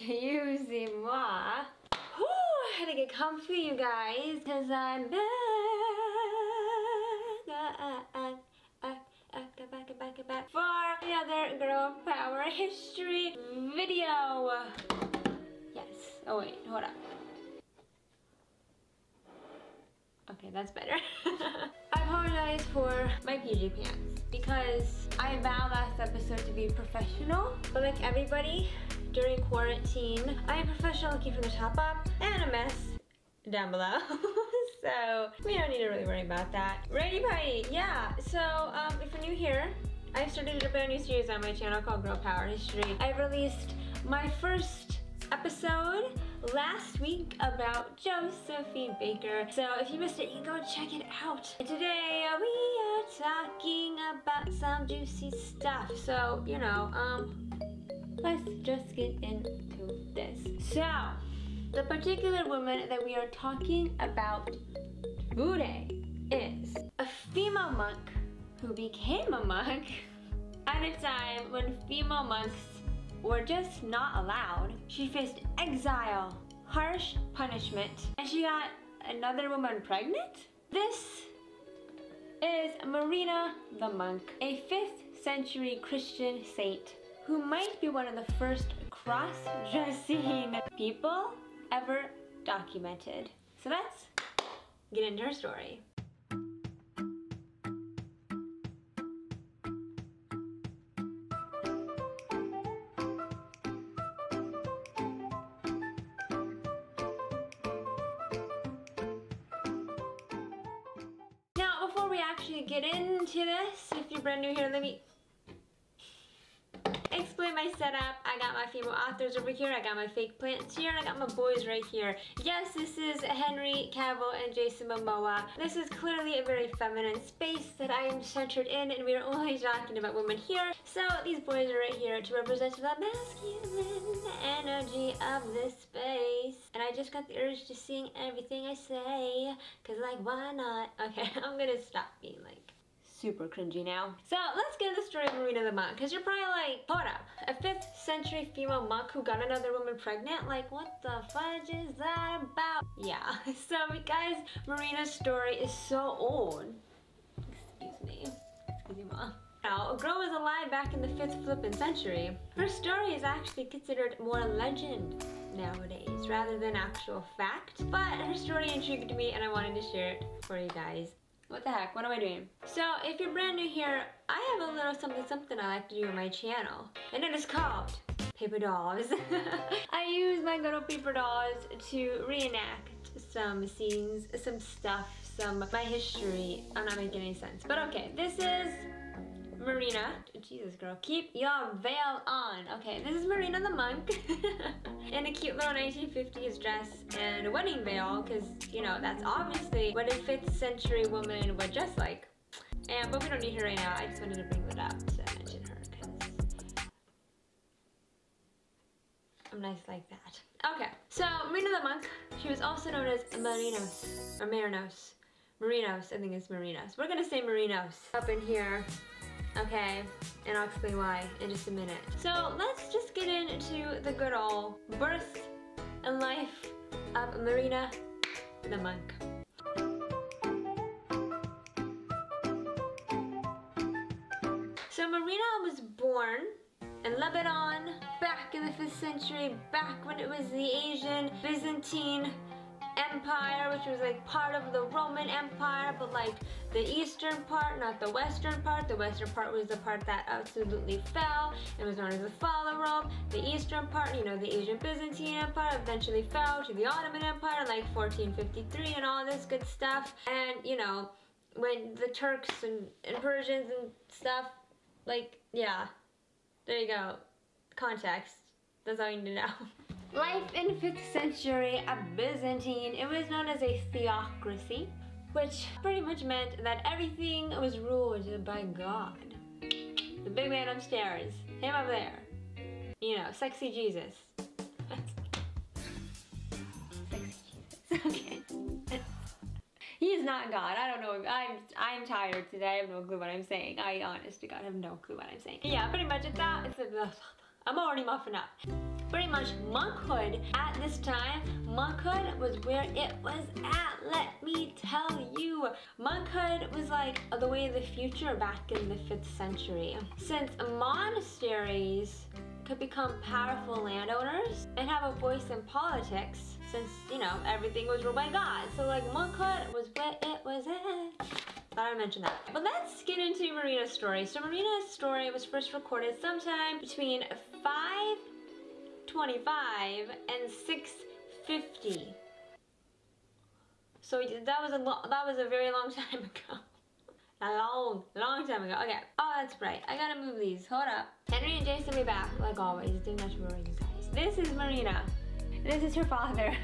Excusez-moi. Whew, I had to get comfy, you guys, because I'm back. Back for another girl power history video. Yes. Oh wait, hold up. Okay, that's better. I apologize for my PJ pants because I vowed last episode to be professional, but like everybody during quarantine, I am professional looking from the top up and a mess down below. So we don't need to really worry about that. Righty party, yeah. So if you're new here, I've started a brand new series on my channel called Girl Power History. I released my first episode last week about Josephine Baker. So if you missed it, you can go check it out. And today we are talking about some juicy stuff. So, you know, let's just get into this. So, the particular woman that we are talking about today is a female monk who became a monk at a time when female monks were just not allowed. She faced exile, harsh punishment, and she got another woman pregnant? This is Marina the Monk, a 5th century Christian saint who might be one of the first cross-dressing people ever documented. So let's get into her story. Now, before we actually get into this, if you're brand new here, let me explain my setup. I got my female authors over here, I got my fake plants here, and I got my boys right here. Yes, this is Henry Cavill and Jason Momoa. This is clearly a very feminine space that I am centered in, and we are only talking about women here. So these boys are right here to represent the masculine energy of this space. And I just got the urge to sing everything I say, cause like, why not? Okay, I'm gonna stop being like super cringy now. So let's get into the story of Marina the Monk, because you're probably like, hold up, a 5th century female monk who got another woman pregnant? Like, what the fudge is that about? Yeah, so guys, Marina's story is so old. Excuse me, mom. Now, a girl was alive back in the 5th flippin' century. Her story is actually considered more legend nowadays rather than actual fact, but her story intrigued me and I wanted to share it for you guys. What the heck? What am I doing? So, if you're brand new here, I have a little something I like to do on my channel, and it is called paper dolls. I use my little paper dolls to reenact some scenes, some stuff, my history. I'm not making any sense, but okay. This is Marina. Jesus, girl, keep your veil on. Okay, this is Marina the Monk in a cute little 1950s dress and a wedding veil, because, you know, that's obviously what a 5th century woman would dress like. But we don't need her right now. I just wanted to bring that up to mention her, because I'm nice like that. Okay, so Marina the Monk, she was also known as Marinos, or Marinos. Marinos, I think it's Marinos. We're gonna say Marinos up in here. Okay, and I'll explain why in just a minute. So let's just get into the good old birth and life of Marina the Monk. So Marina was born in Lebanon back in the 5th century, back when it was the Asian Byzantine Empire, which was like part of the Roman Empire, but like the eastern part, not the western part. The western part was the part that absolutely fell and was known as the fall of Rome. The eastern part, you know, the Asian Byzantine Empire, eventually fell to the Ottoman Empire in like 1453 and all this good stuff. And you know, when the Turks and Persians and stuff, like, yeah, there you go, context, that's all you need to know. Life in 5th century Byzantine, it was known as a theocracy, which pretty much meant that everything was ruled by God. The big man upstairs, him up there, you know, sexy Jesus. Sexy Jesus, okay. He is not God. I don't know. I'm tired today. I have no clue what I'm saying. I honest to God have no clue what I'm saying. Yeah, pretty much it's that. I'm already muffing up. pretty much monkhood at this time. Monkhood was where it was at, let me tell you. Monkhood was like the way of the future back in the 5th century. Since monasteries could become powerful landowners and have a voice in politics, since, you know, everything was ruled by God. So like monkhood was where it was at. Thought I'd mention that. But let's get into Marina's story. So Marina's story was first recorded sometime between 525 and 650. So that was a very long time ago. A long time ago. Okay. Oh, that's right. I gotta move these. Hold up. Henry and Jason be back, like always. Do not worry, you guys. This is Marina. This is her father.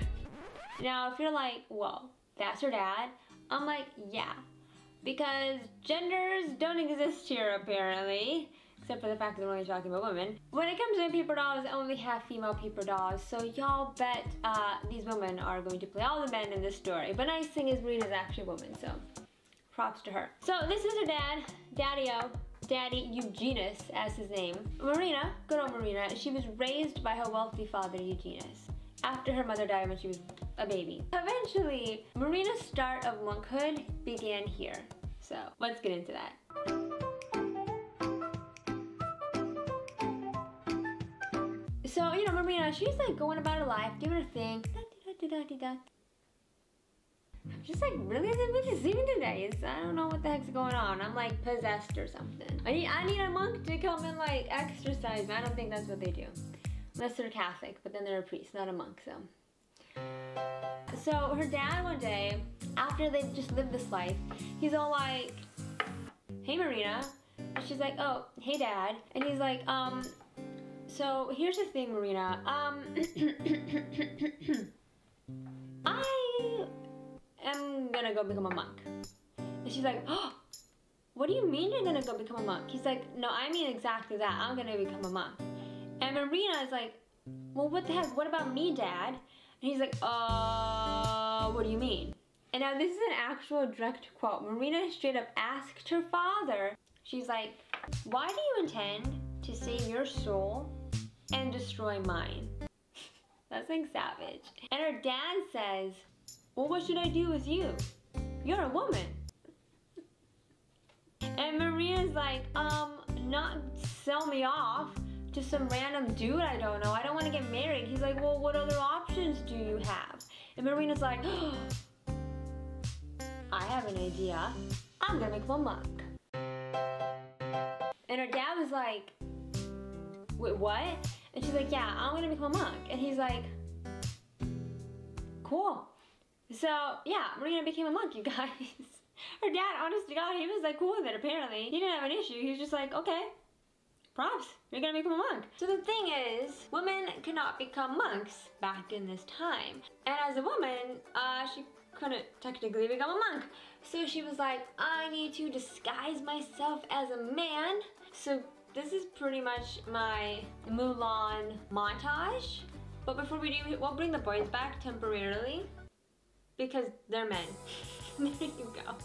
Now, if you're like, whoa, that's her dad? I'm like, yeah. Because genders don't exist here, apparently. Except for the fact that we're only talking about women. When it comes to paper dolls, I only have female paper dolls. So y'all bet these women are going to play all the men in this story. But nice thing is Marina's actually a woman, so props to her. So this is her dad, Daddy-O. Daddy Eugenus as his name. Marina, good old Marina, she was raised by her wealthy father Eugenus after her mother died when she was a baby. Eventually, Marina's start of monkhood began here. So let's get into that. So, you know, Marina, she's like going about her life, doing her thing. I'm just like really sleeping today. I don't know what the heck's going on. I'm like possessed or something. I need a monk to come and like exorcise me. I don't think that's what they do. Unless they're Catholic, but then they're a priest, not a monk, so. So her dad one day, after they just lived this life, he's all like, hey Marina. And she's like, oh, hey dad. And he's like, so here's the thing, Marina. I'm gonna go become a monk. And she's like, oh, what do you mean you're gonna go become a monk? He's like, no, I mean exactly that. I'm gonna become a monk. And Marina is like, well, what the heck? What about me, Dad? And he's like, what do you mean? And now this is an actual direct quote. Marina straight up asked her father, she's like, why do you intend to save your soul and destroy mine? That's like savage. And her dad says, well, what should I do with you? You're a woman. And Marina's like, not sell me off to some random dude I don't know. I don't want to get married. He's like, well, what other options do you have? And Marina's like, oh, I have an idea. I'm gonna become a monk. And her dad was like, wait, what? And she's like, yeah, I'm gonna become a monk. And he's like, cool. So, yeah, Marina became a monk, you guys. Her dad, honest to God, he was like cool with it, apparently. He didn't have an issue. He was just like, okay, props, you're gonna become a monk. So the thing is, women could not become monks back in this time. And as a woman, she couldn't technically become a monk. So she was like, I need to disguise myself as a man. So this is pretty much my Mulan montage. But before we do, we'll bring the boys back temporarily because they're men. There you go.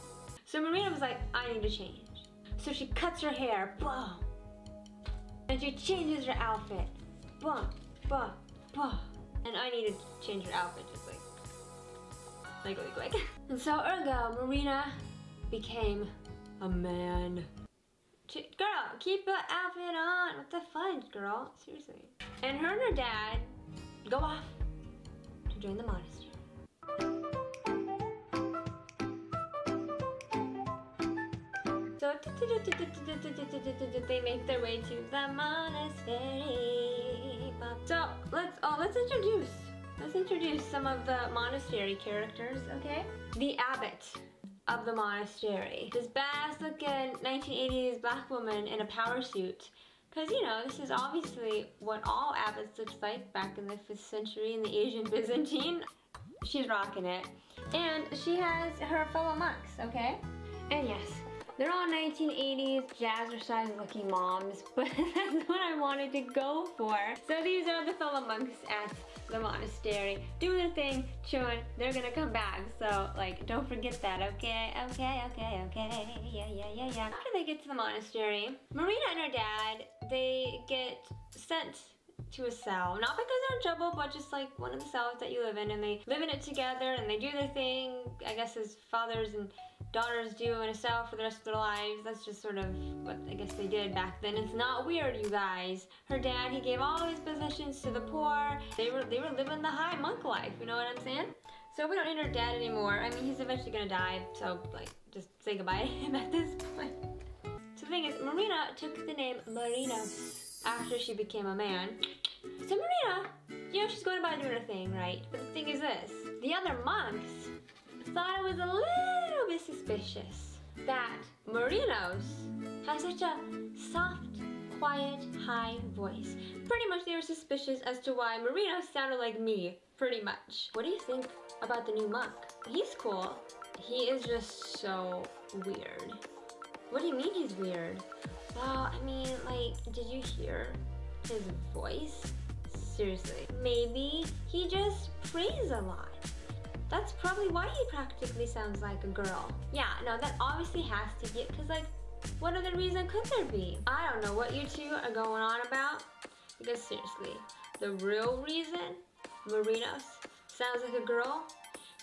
So Marina was like, I need to change. So she cuts her hair, boom. And she changes her outfit, boom, boom, boom. And I need to change her outfit just like really quick. And so ergo, Marina became a man. Girl, keep the outfit on. What the fudge, girl? Seriously. And her and her dad go off to join the monastery. So they make their way to the monastery. So let's introduce some of the monastery characters, okay? The abbot of the monastery. This badass looking 1980s black woman in a power suit. Cause you know, this is obviously what all abbots looked like back in the 5th century in the Asian Byzantine. She's rocking it. And she has her fellow monks, okay? And yes, they're all 1980s jazzercise looking moms, but that's what I wanted to go for. So these are the fellow monks at the monastery, doing their thing, chilling. They're gonna come back, so like, don't forget that, okay? Okay, yeah. After they get to the monastery, Marina and her dad, they get sent to a cell. Not because they're in trouble, but just like one of the cells that you live in, and they live in it together and they do their thing, I guess as fathers and daughters do in a cell for the rest of their lives. That's just sort of what I guess they did back then. It's not weird, you guys. Her dad, he gave all his possessions to the poor. They were living the high monk life, you know what I'm saying? So we don't need her dad anymore. I mean, he's eventually gonna die, so like, just say goodbye to him at this point. So the thing is, Marina took the name Marinos after she became a man. So Marina, you know, she's going about doing her thing, right? But the thing is this, the other monks thought it was a little bit suspicious that Marinos has such a soft, quiet, high voice. Pretty much they were suspicious as to why Marinos sounded like me, pretty much. What do you think about the new monk? He's cool. He is just so weird. What do you mean he's weird? Well, I mean, like, did you hear his voice? Seriously. Maybe he just prays a lot. That's probably why he practically sounds like a girl. Yeah, no, that obviously has to be it, because like, what other reason could there be? I don't know what you two are going on about, because seriously, the real reason Marinos sounds like a girl,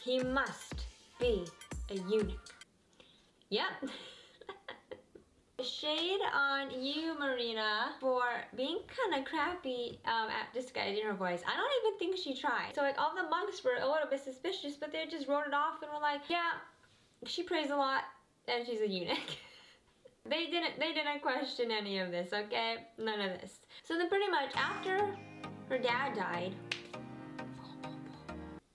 he must be a eunuch. Yep. Shade on you, Marina, for being kind of crappy at disguising her voice. I don't even think she tried. So like all the monks were a little bit suspicious, but they just wrote it off and were like, yeah, she prays a lot and she's a eunuch. They didn't question any of this, okay? None of this. So then pretty much after her dad died,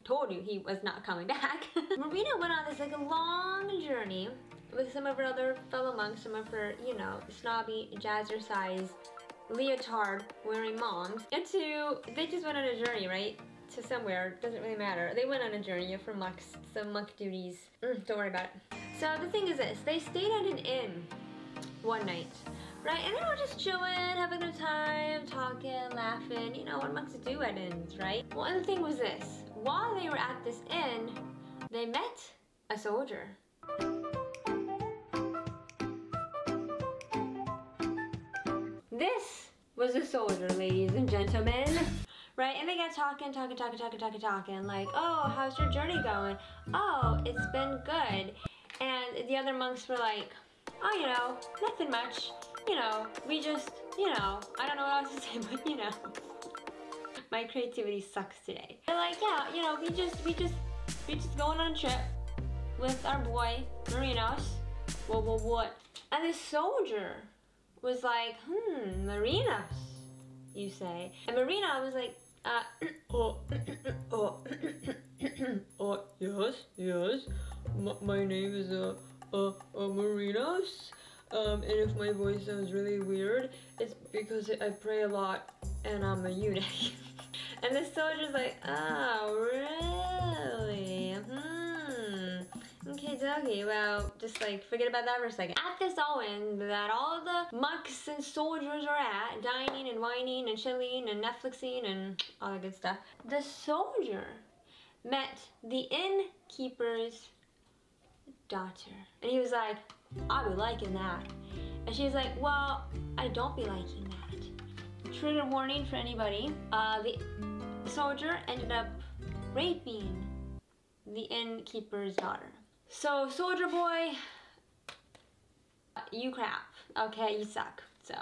told you he was not coming back. Marina went on this like a long journey with some of her other fellow monks, some of her, you know, snobby, jazzercise, leotard wearing moms. They just went on a journey, right? To somewhere, doesn't really matter. They went on a journey for monks, some monk duties. Don't worry about it. So the thing is this, they stayed at an inn one night, right? And they were just chilling, having a good time, talking, laughing, you know what monks do at inns, right? Well, and the thing was this, while they were at this inn, they met a soldier. This was a soldier, ladies and gentlemen. Right, and they got talking, like, oh, how's your journey going? Oh, it's been good. And the other monks were like, oh, you know, nothing much. You know, we just, you know, I don't know what else to say, but you know. My creativity sucks today. They're like, yeah, you know, we just going on a trip with our boy, Marinos. What? And this soldier was like, Marinos, you say. And Marina was like, yes, my name is, Marinos, and if my voice sounds really weird, it's because I pray a lot, and I'm a eunuch. And the soldier's like, oh, really? Okay, doggy, well, just like forget about that for a second. At this inn that all the monks and soldiers are at, dining and wining and chilling and Netflixing and all that good stuff, the soldier met the innkeeper's daughter. And he was like, I'll be liking that. And she's like, well, I don't be liking that. Trigger warning for anybody. The soldier ended up raping the innkeeper's daughter. So, soldier boy, you crap, okay, you suck, so.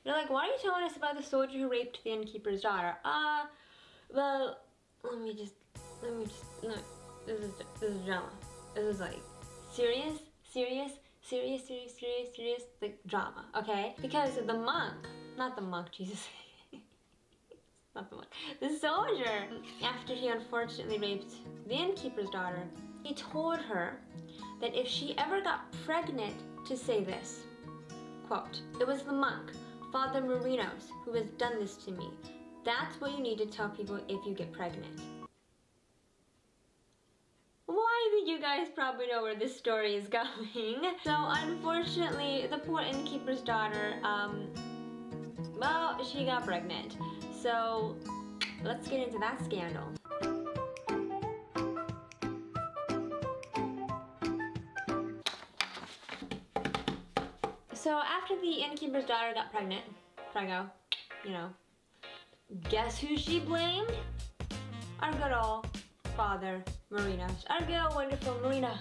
You're like, why are you telling us about the soldier who raped the innkeeper's daughter? Well, let me just, no, this is drama. This is like, serious, like drama, okay? Because the monk, not the monk, Jesus. Not the monk. The soldier, after he unfortunately raped the innkeeper's daughter, he told her that if she ever got pregnant, to say this, quote, it was the monk, Father Marinos, who has done this to me. That's what you need to tell people if you get pregnant. Well, I think you guys probably know where this story is going. So unfortunately, the poor innkeeper's daughter, well, she got pregnant. So let's get into that scandal. So after the innkeeper's daughter got pregnant, you know, guess who she blamed? Our good old father, Marina. Our good old wonderful Marina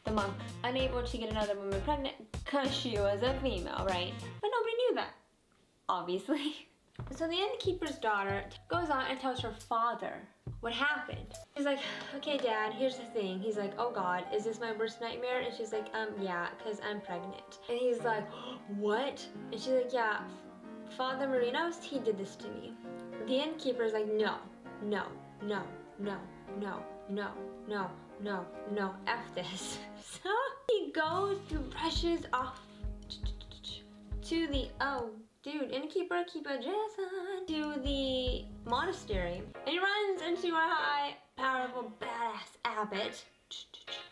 the Monk. Unable to get another woman pregnant because she was a female, right? But nobody knew that, obviously. So the innkeeper's daughter goes on and tells her father what happened. He's like, okay, Dad, here's the thing. He's like, oh God, is this my worst nightmare? And she's like, yeah, because I'm pregnant. And he's like, what? And she's like, yeah, Father Marinos, he did this to me. The innkeeper's like, no, no, no, no, no, no, no, no, no, F this. So he goes to rushes off to the, oh, dude, innkeeper, keep a dress on, to the monastery. And he runs into our high, powerful, badass abbot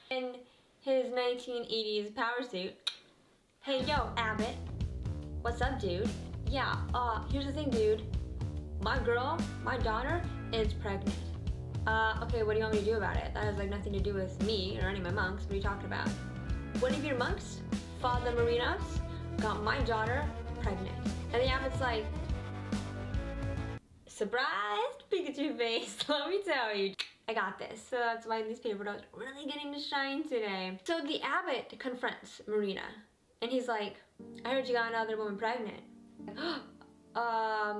in his 1980s power suit. Hey, yo, abbot. What's up, dude? Yeah, here's the thing, dude. My girl, my daughter, is pregnant. Okay, what do you want me to do about it? That has like nothing to do with me or any of my monks. What are you talking about? One of your monks, Father Marinos, got my daughter pregnant. And the abbot's like, surprised Pikachu face, let me tell you. I got this. So that's why these paper dolls are really getting to shine today. So the abbot confronts Marina. And he's like, I heard you got another woman pregnant. I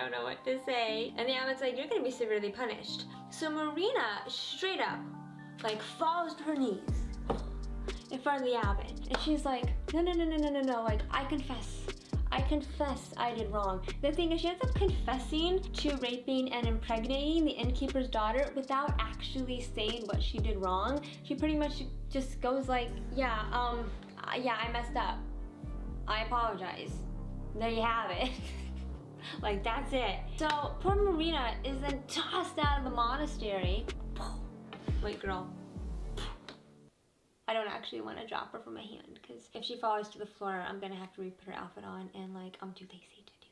don't know what to say. And the abbot's like, you're gonna be severely punished. So Marina straight up like falls to her knees in front of the abbot. And she's like, no, like I confess I did wrong. The thing is, she ends up confessing to raping and impregnating the innkeeper's daughter without actually saying what she did wrong. She pretty much just goes like, yeah, I messed up. I apologize. There you have it. Like, that's it. So poor Marina is then tossed out of the monastery. Wait, girl. I don't actually want to drop her from my hand, because if she falls to the floor, I'm gonna have to re-put her outfit on, and like, I'm too lazy to do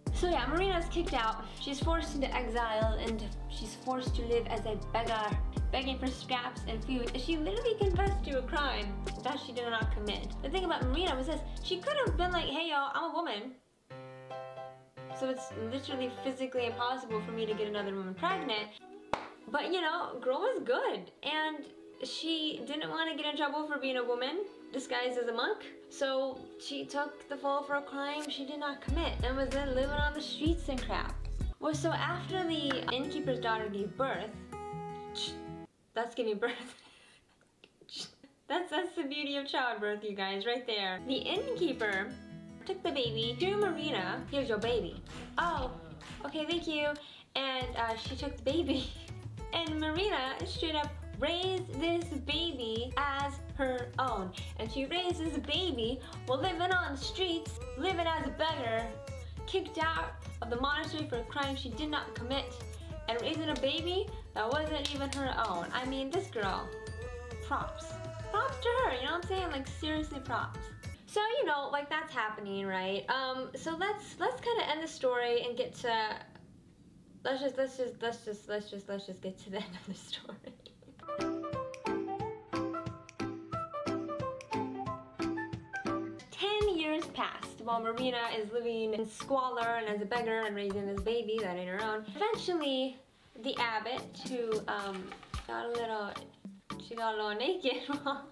that. So yeah, Marina's kicked out. She's forced into exile, and she's forced to live as a beggar, begging for scraps and food. She literally confessed to a crime that she did not commit. The thing about Marina was this: she could have been like, hey y'all, I'm a woman, so it's literally physically impossible for me to get another woman pregnant. But you know, girl was good, and she didn't want to get in trouble for being a woman disguised as a monk, so she took the fall for a crime she did not commit and was then living on the streets and crap. Well, so after the innkeeper's daughter gave birth, that's giving birth. That's the beauty of childbirth, you guys, right there. The innkeeper took the baby to Marina. Here's your baby. Oh, okay, thank you. And she took the baby, and Marina straight up raised this baby as her own. And she raised this baby while living on the streets, living as a beggar, kicked out of the monastery for a crime she did not commit, and raising a baby that wasn't even her own. I mean, this girl, props. Props to her, you know what I'm saying? Like, seriously, props. So, you know, like, that's happening, right? So let's kind of end the story and get to, let's just get to the end of the story. 10 years passed while Marina is living in squalor and as a beggar and raising this baby that ain't her own. Eventually, the abbot, who got a little naked while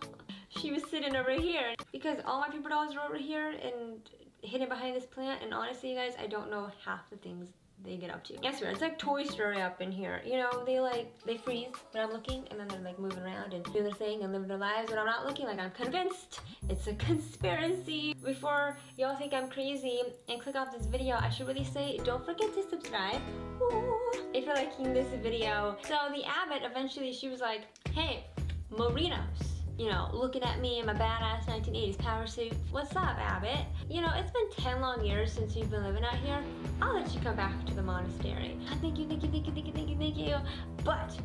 she was sitting over here, because all my paper dolls are over here and hidden behind this plant, and honestly, you guys, I don't know half the things they get up to. I swear, it's like Toy Story up in here. You know, they freeze when I'm looking, and then they're like moving around and doing their thing and living their lives when I'm not looking. Like, I'm convinced it's a conspiracy. Before y'all think I'm crazy and click off this video, I should really say, don't forget to subscribe. Ooh, if you're liking this video. So the abbot, eventually, she was like, hey, Marinos, you know, looking at me in my badass 1980s power suit. What's up, abbot? You know, it's been 10 long years since you've been living out here. I'll let you come back to the monastery. Thank you. But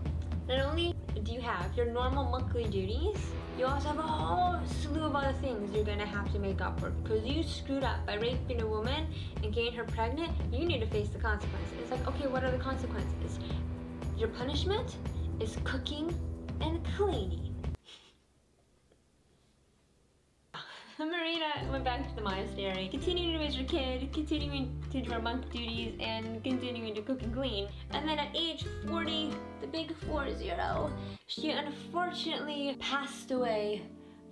not only do you have your normal monthly duties, you also have a whole slew of other things you're gonna have to make up for. Because you screwed up by raping a woman and getting her pregnant, you need to face the consequences. It's like, okay, what are the consequences? Your punishment is cooking and cleaning. Marina went back to the monastery, continuing to raise her kid, continuing to do her monk duties, and continuing to cook and clean. And then at age 40, the big 40, she unfortunately passed away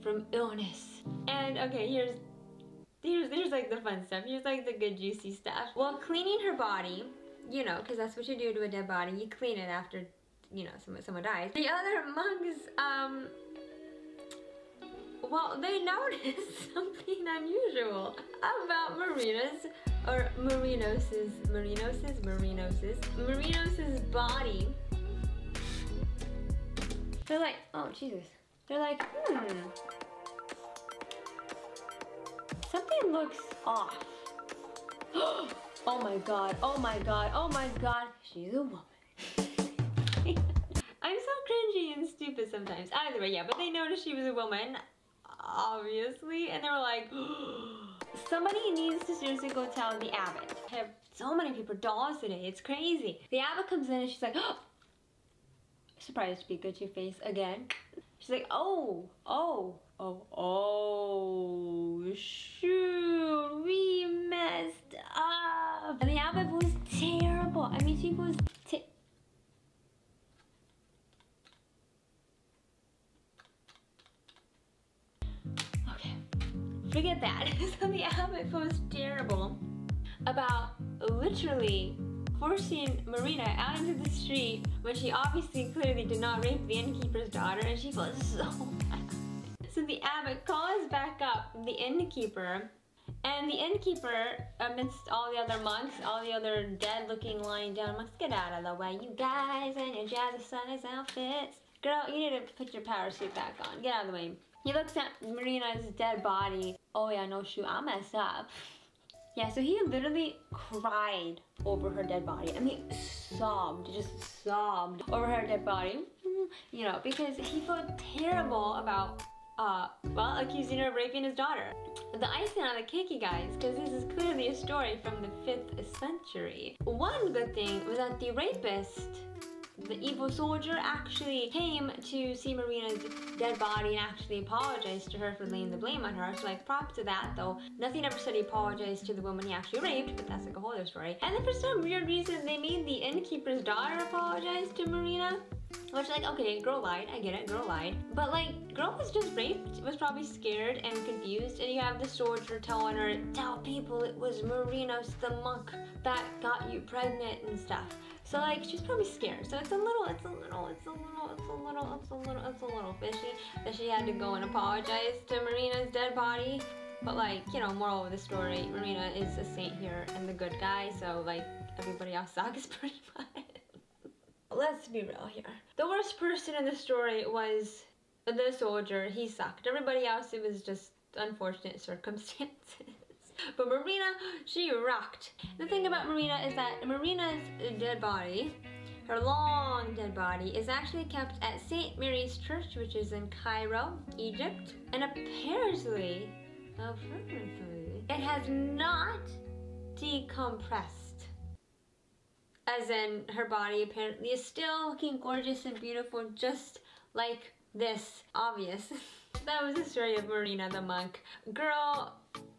from illness. And okay, here's like the fun stuff. Here's like the good juicy stuff. While cleaning her body, you know, because that's what you do to a dead body, you clean it after, you know, someone dies. The other monks, well, they noticed something unusual about Marina's body. They're like, oh Jesus. They're like, something looks off. Oh my god, oh my god, oh my god, she's a woman. I'm so cringy and stupid sometimes. Either way, yeah, but they noticed she was a woman, obviously, and they were like, somebody needs to seriously go tell the abbot. I have so many people dolls today, it's crazy. The abbot comes in and she's like, surprised to be good to your face again. She's like, oh, shoot, we messed up. And the abbot was terrible. I mean, she was okay, forget that. So the abbot was terrible about literally forcing Marina out into the street when she obviously clearly did not rape the innkeeper's daughter, and she was so mad. So the abbot calls back up the innkeeper, and the innkeeper, amidst all the other monks, all the other dead looking lying down monks, get out of the way, you guys, and your jazzercise outfits. Girl, you need to put your power suit back on. Get out of the way. He looks at Marina's dead body. Oh yeah, no shoot, I messed up. Yeah, so he literally cried over her dead body. I mean, sobbed, just sobbed over her dead body. You know, because he felt terrible about, well, accusing her of raping his daughter. The icing on the cake, you guys, because this is clearly a story from the 5th century. One good thing was that the rapist, the evil soldier, actually came to see Marina's dead body and actually apologized to her for laying the blame on her. So like, props to that, though. Nothing ever said he apologized to the woman he actually raped, but that's like a whole other story. And then for some weird reason, they made the innkeeper's daughter apologize to Marina. Which, like, okay, girl lied, I get it, girl lied. But like, girl was just raped, was probably scared and confused, and you have the soldier telling her, tell people it was Marina the Monk that got you pregnant and stuff. So like, she's probably scared. So it's a little fishy that she had to go and apologize to Marina's dead body. But like, you know, moral of the story, Marina is a saint here and the good guy, so like, everybody else sucks pretty much. Let's be real here. The worst person in the story was the soldier. He sucked. Everybody else, it was just unfortunate circumstances. But Marina, she rocked. The thing about Marina is that Marina's dead body, her long dead body, is actually kept at St. Mary's Church, which is in Cairo, Egypt. And apparently, it has not decompressed. As in, her body apparently is still looking gorgeous and beautiful, just like this. Obvious. That was the story of Marina the Monk. Girl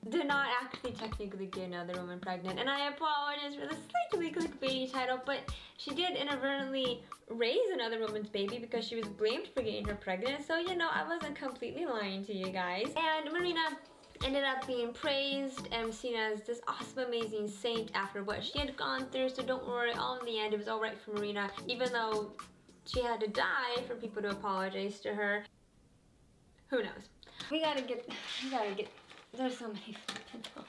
did not actually technically get another woman pregnant, and I apologize for the slightly clickbaity title, but she did inadvertently raise another woman's baby because she was blamed for getting her pregnant, so you know, I wasn't completely lying to you guys. And Marina ended up being praised and seen as this awesome, amazing saint after what she had gone through, so don't worry, all in the end, it was alright for Marina, even though she had to die for people to apologize to her. Who knows? We gotta get, there's so many people.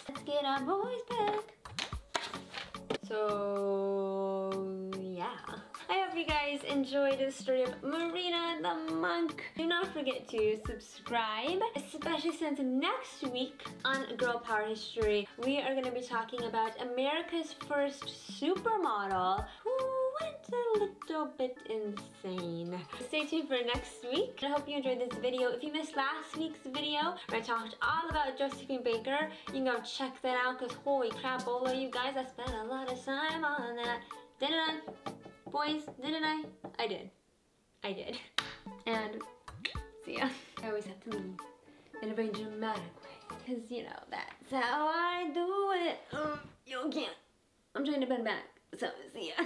Let's get our boys back. So, yeah. I hope you guys enjoyed the story of Marina the Monk. Do not forget to subscribe, especially since next week on Girl Power History, we are going to be talking about America's first supermodel who went a little bit insane. Stay tuned for next week. I hope you enjoyed this video. If you missed last week's video where I talked all about Josephine Baker, you can go check that out because holy crap, all of you guys, I spent a lot of time on that. Didn't I? Boys, didn't I? I did. I did. And see ya. I always have to leave. in a very dramatic way. Because, you know, that's how I do it. You can't. I'm trying to bend back. So, see ya.